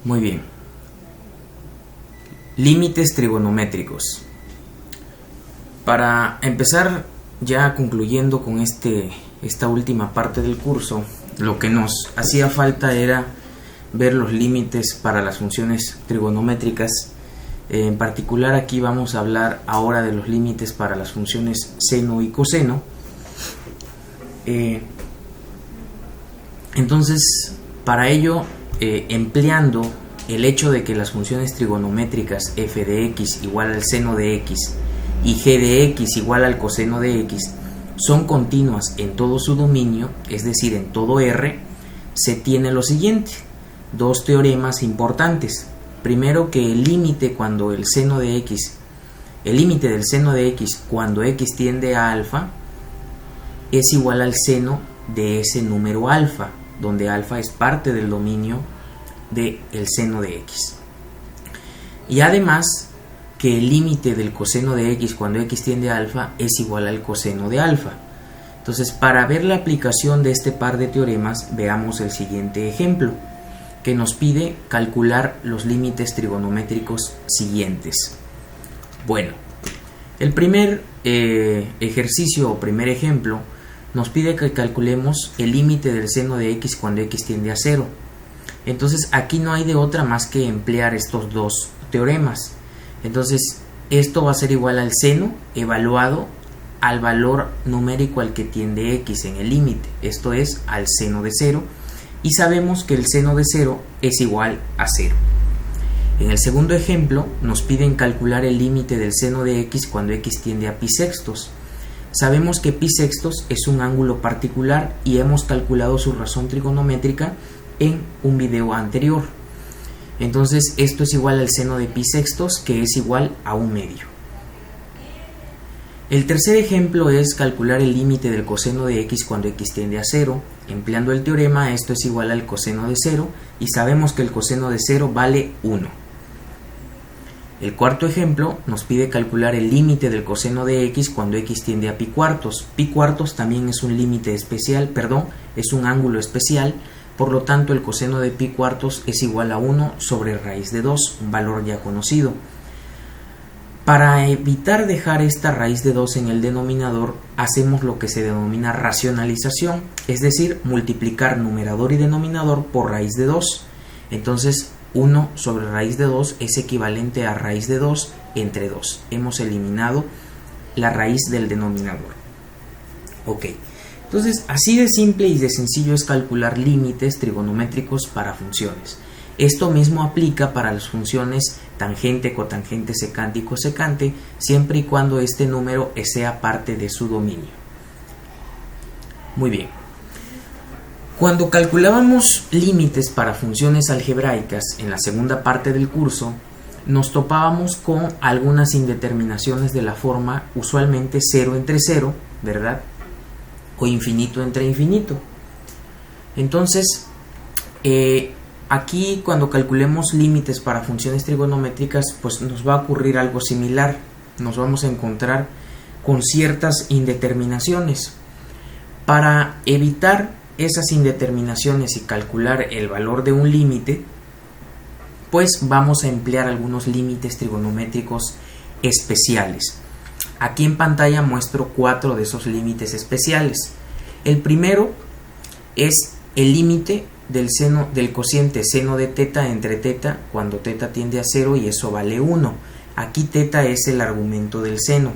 Muy bien. Límites trigonométricos. Para empezar, ya concluyendo con esta última parte del curso, lo que nos hacía falta era ver los límites para las funciones trigonométricas. En particular, aquí vamos a hablar ahora de los límites para las funciones seno y coseno. Entonces, para ello, empleando el hecho de que las funciones trigonométricas f de x igual al seno de x y g de x igual al coseno de x son continuas en todo su dominio, es decir, en todo R, se tiene lo siguiente: dos teoremas importantes. Primero, que el límite cuando el límite del seno de x cuando x tiende a alfa es igual al seno de ese número alfa, donde alfa es parte del dominio del seno de x. Y además, que el límite del coseno de x cuando x tiende a alfa es igual al coseno de alfa. Entonces, para ver la aplicación de este par de teoremas, veamos el siguiente ejemplo, que nos pide calcular los límites trigonométricos siguientes. Bueno, el primer ejercicio o primer ejemplo nos pide que calculemos el límite del seno de x cuando x tiende a 0. Entonces, aquí no hay de otra más que emplear estos dos teoremas. Entonces, esto va a ser igual al seno evaluado al valor numérico al que tiende x en el límite, esto es, al seno de 0, y sabemos que el seno de 0 es igual a 0. En el segundo ejemplo, nos piden calcular el límite del seno de x cuando x tiende a pi sextos. Sabemos que pi sextos es un ángulo particular y hemos calculado su razón trigonométrica en un video anterior. Entonces, esto es igual al seno de pi sextos, que es igual a 1/2. El tercer ejemplo es calcular el límite del coseno de x cuando x tiende a 0. Empleando el teorema, esto es igual al coseno de 0 y sabemos que el coseno de 0 vale 1. El cuarto ejemplo nos pide calcular el límite del coseno de x cuando x tiende a pi cuartos. Pi cuartos también es un límite especial, es un ángulo especial. Por lo tanto, el coseno de pi cuartos es igual a 1 sobre raíz de 2, un valor ya conocido. Para evitar dejar esta raíz de 2 en el denominador, hacemos lo que se denomina racionalización, es decir, multiplicar numerador y denominador por raíz de 2. Entonces, 1 sobre raíz de 2 es equivalente a raíz de 2 entre 2. Hemos eliminado la raíz del denominador. Ok. Entonces, así de simple y de sencillo es calcular límites trigonométricos para funciones. Esto mismo aplica para las funciones tangente, cotangente, secante y cosecante, siempre y cuando este número sea parte de su dominio. Muy bien. Cuando calculábamos límites para funciones algebraicas en la segunda parte del curso, nos topábamos con algunas indeterminaciones de la forma usualmente 0 entre 0, ¿verdad? O infinito entre infinito. Entonces, aquí cuando calculemos límites para funciones trigonométricas, pues nos va a ocurrir algo similar. Nos vamos a encontrar con ciertas indeterminaciones. Para evitar esas indeterminaciones y calcular el valor de un límite, pues vamos a emplear algunos límites trigonométricos especiales. Aquí en pantalla muestro 4 de esos límites especiales. El primero es el límite del cociente seno de teta entre teta cuando teta tiende a 0 y eso vale 1. Aquí teta es el argumento del seno.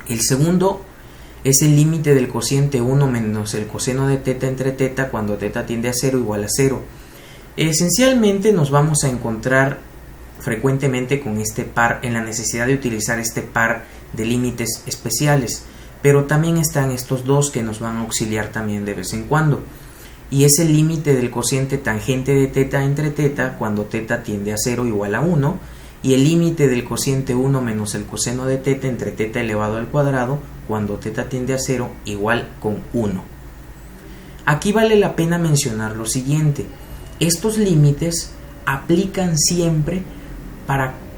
El segundo es el límite del cociente 1 menos el coseno de teta entre teta cuando teta tiende a 0 igual a 0. Esencialmente nos vamos a encontrar frecuentemente con este par, en la necesidad de utilizar este par de límites especiales, pero también están estos dos que nos van a auxiliar también de vez en cuando, y es el límite del cociente tangente de teta entre teta cuando teta tiende a 0 igual a 1, y el límite del cociente 1 menos el coseno de teta entre teta elevado al cuadrado cuando teta tiende a 0 igual con 1. Aquí vale la pena mencionar lo siguiente: estos límites aplican siempre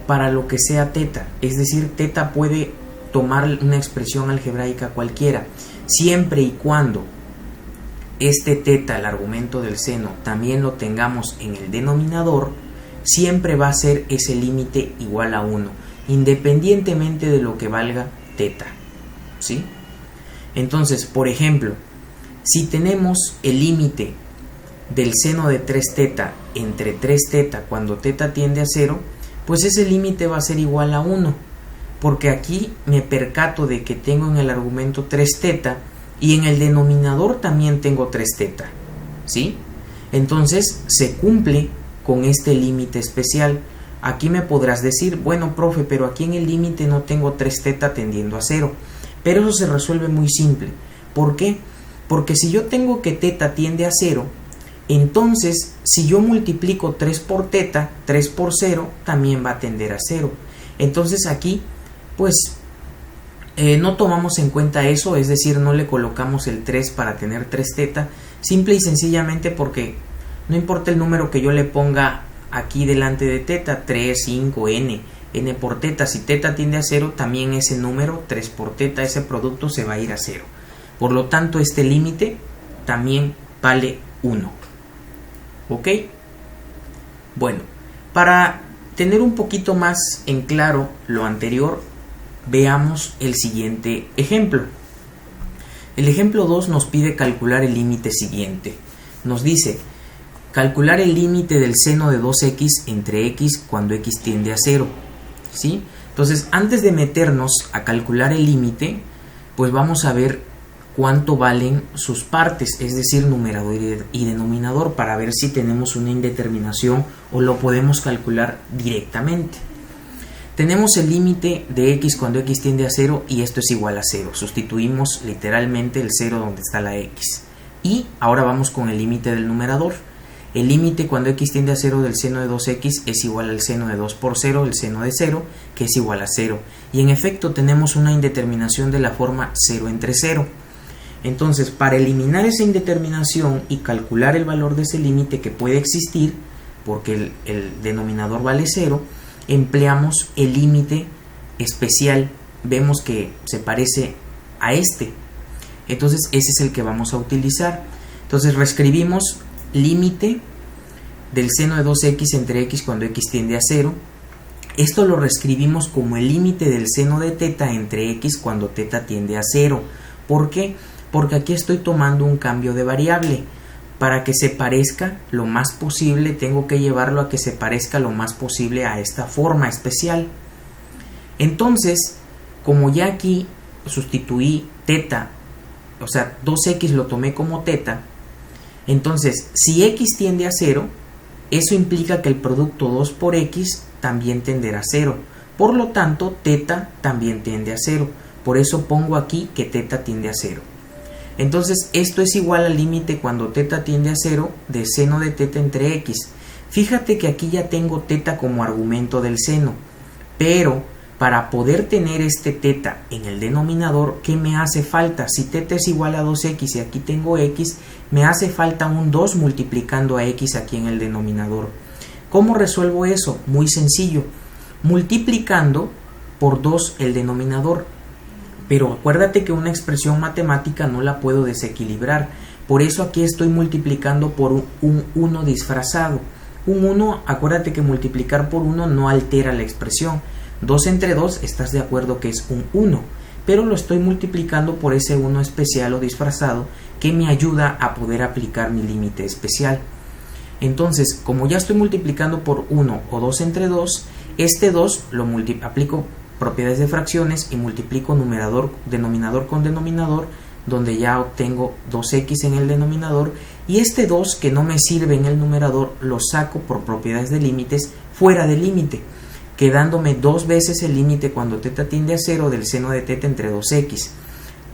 para lo que sea teta, es decir, teta puede tomar una expresión algebraica cualquiera, siempre y cuando este teta, el argumento del seno, también lo tengamos en el denominador, siempre va a ser ese límite igual a 1, independientemente de lo que valga teta, ¿sí? Entonces, por ejemplo, si tenemos el límite del seno de 3 teta entre 3 teta cuando teta tiende a 0, pues ese límite va a ser igual a 1, porque aquí me percato de que tengo en el argumento 3 teta y en el denominador también tengo 3 teta, ¿sí? Entonces se cumple con este límite especial. Aquí me podrás decir, bueno, profe, pero aquí en el límite no tengo 3 teta tendiendo a 0, pero eso se resuelve muy simple. ¿Por qué? Porque si yo tengo que teta tiende a 0, entonces si yo multiplico 3 por teta, 3 por 0 también va a tender a 0. Entonces aquí pues no tomamos en cuenta eso, es decir, no le colocamos el 3 para tener 3 teta, simple y sencillamente porque no importa el número que yo le ponga aquí delante de teta, 3, 5, n por teta, si teta tiende a 0, también ese número, 3 por teta, ese producto se va a ir a 0. Por lo tanto, este límite también vale 1. ¿Ok? Bueno, para tener un poquito más en claro lo anterior, veamos el siguiente ejemplo. El ejemplo 2 nos pide calcular el límite siguiente. Nos dice, calcular el límite del seno de 2x entre x cuando x tiende a 0. ¿Sí? Entonces, antes de meternos a calcular el límite, pues vamos a ver cuánto valen sus partes, es decir, numerador y denominador, para ver si tenemos una indeterminación o lo podemos calcular directamente. Tenemos el límite de x cuando x tiende a 0 y esto es igual a 0. Sustituimos literalmente el 0 donde está la x. Y ahora vamos con el límite del numerador. El límite cuando x tiende a 0 del seno de 2x es igual al seno de 2 por 0, el seno de 0, que es igual a 0. Y en efecto tenemos una indeterminación de la forma 0 entre 0. Entonces, para eliminar esa indeterminación y calcular el valor de ese límite que puede existir, porque el denominador vale 0, empleamos el límite especial. Vemos que se parece a este. Entonces, ese es el que vamos a utilizar. Entonces, reescribimos límite del seno de 2x entre x cuando x tiende a 0. Esto lo reescribimos como el límite del seno de teta entre x cuando teta tiende a 0. ¿Por qué? Porque aquí estoy tomando un cambio de variable. Para que se parezca lo más posible, tengo que llevarlo a que se parezca lo más posible a esta forma especial. Entonces, como ya aquí sustituí teta, o sea, 2x lo tomé como teta, entonces, si x tiende a 0, eso implica que el producto 2 por x también tenderá a 0. Por lo tanto, teta también tiende a 0. Por eso pongo aquí que teta tiende a 0. Entonces, esto es igual al límite cuando teta tiende a 0 de seno de teta entre x. Fíjate que aquí ya tengo teta como argumento del seno, pero para poder tener este teta en el denominador, ¿qué me hace falta? Si teta es igual a 2x y aquí tengo x, me hace falta un 2 multiplicando a x aquí en el denominador. ¿Cómo resuelvo eso? Muy sencillo, multiplicando por 2 el denominador. Pero acuérdate que una expresión matemática no la puedo desequilibrar. Por eso aquí estoy multiplicando por un 1 disfrazado. Un 1, acuérdate que multiplicar por 1 no altera la expresión. 2 entre 2, estás de acuerdo que es un 1, pero lo estoy multiplicando por ese 1 especial o disfrazado que me ayuda a poder aplicar mi límite especial. Entonces, como ya estoy multiplicando por 1 o 2 entre 2, este 2 lo aplico propiedades de fracciones y multiplico denominador con denominador, donde ya obtengo 2x en el denominador, y este 2 que no me sirve en el numerador lo saco por propiedades de límites fuera del límite, quedándome 2 veces el límite cuando teta tiende a 0 del seno de teta entre 2x.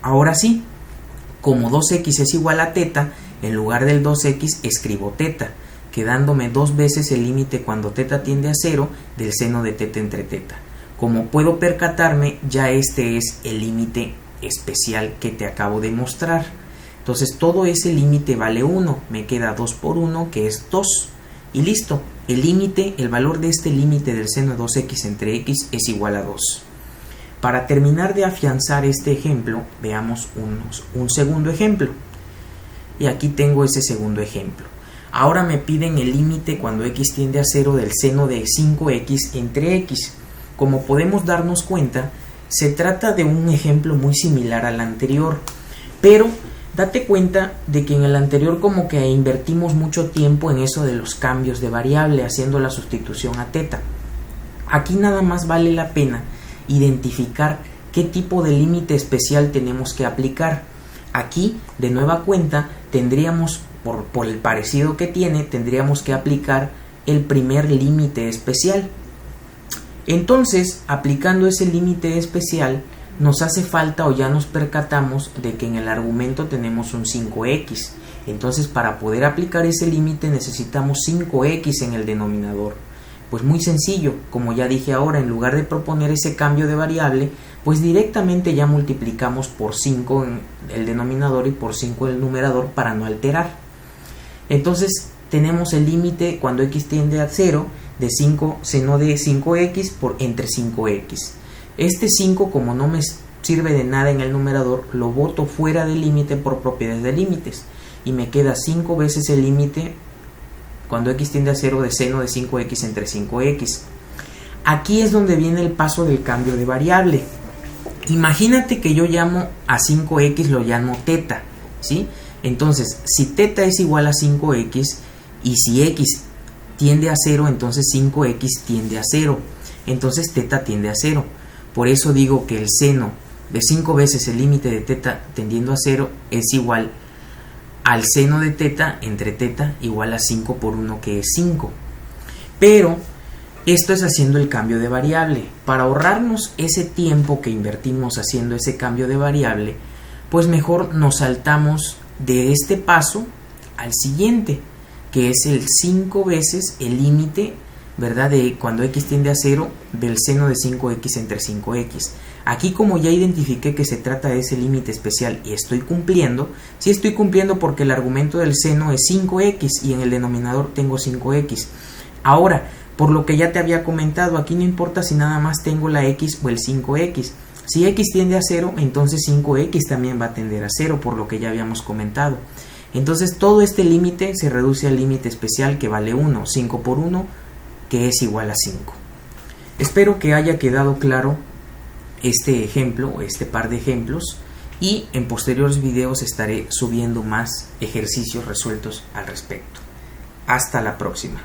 Ahora sí, como 2x es igual a teta, en lugar del 2x escribo teta, quedándome 2 veces el límite cuando teta tiende a 0 del seno de teta entre teta. Como puedo percatarme, ya este es el límite especial que te acabo de mostrar. Entonces todo ese límite vale 1, me queda 2 por 1 que es 2. Y listo, el límite, el valor de este límite del seno de 2x entre x es igual a 2. Para terminar de afianzar este ejemplo, veamos un segundo ejemplo. y aquí tengo ese segundo ejemplo. Ahora me piden el límite cuando x tiende a 0 del seno de 5x entre x. Como podemos darnos cuenta, se trata de un ejemplo muy similar al anterior, pero date cuenta de que en el anterior como que invertimos mucho tiempo en eso de los cambios de variable, haciendo la sustitución a teta. Aquí nada más vale la pena identificar qué tipo de límite especial tenemos que aplicar. Aquí, de nueva cuenta, tendríamos, por el parecido que tiene, tendríamos que aplicar el primer límite especial. Entonces, aplicando ese límite especial, nos hace falta o ya nos percatamos de que en el argumento tenemos un 5x. Entonces, para poder aplicar ese límite necesitamos 5x en el denominador. Pues muy sencillo, como ya dije ahora, en lugar de proponer ese cambio de variable, pues directamente ya multiplicamos por 5 en el denominador y por 5 en el numerador para no alterar. Entonces tenemos el límite cuando x tiende a 0 de 5 seno de 5x por entre 5x. Este 5, como no me sirve de nada en el numerador, lo boto fuera del límite por propiedades de límites y me queda 5 veces el límite cuando x tiende a 0 de seno de 5x entre 5x. Aquí es donde viene el paso del cambio de variable. Imagínate que yo llamo a 5x, lo llamo teta, ¿sí? Entonces, si teta es igual a 5x y si x tiende a 0, entonces 5x tiende a 0. Entonces teta tiende a 0. Por eso digo que el seno de 5 veces el límite de teta tendiendo a 0 es igual al seno de teta entre teta igual a 5 por 1, que es 5. Pero esto es haciendo el cambio de variable. Para ahorrarnos ese tiempo que invertimos haciendo ese cambio de variable, pues mejor nos saltamos de este paso al siguiente, que es el 5 veces el límite, ¿verdad?, de cuando x tiende a 0 del seno de 5x entre 5x. Aquí, como ya identifiqué que se trata de ese límite especial y estoy cumpliendo, sí estoy cumpliendo porque el argumento del seno es 5x y en el denominador tengo 5x. Ahora, por lo que ya te había comentado, aquí no importa si nada más tengo la x o el 5x. Si x tiende a 0, entonces 5x también va a tender a 0, por lo que ya habíamos comentado. Entonces todo este límite se reduce al límite especial que vale 1, 5 por 1, que es igual a 5. Espero que haya quedado claro este ejemplo o este par de ejemplos, y en posteriores videos estaré subiendo más ejercicios resueltos al respecto. Hasta la próxima.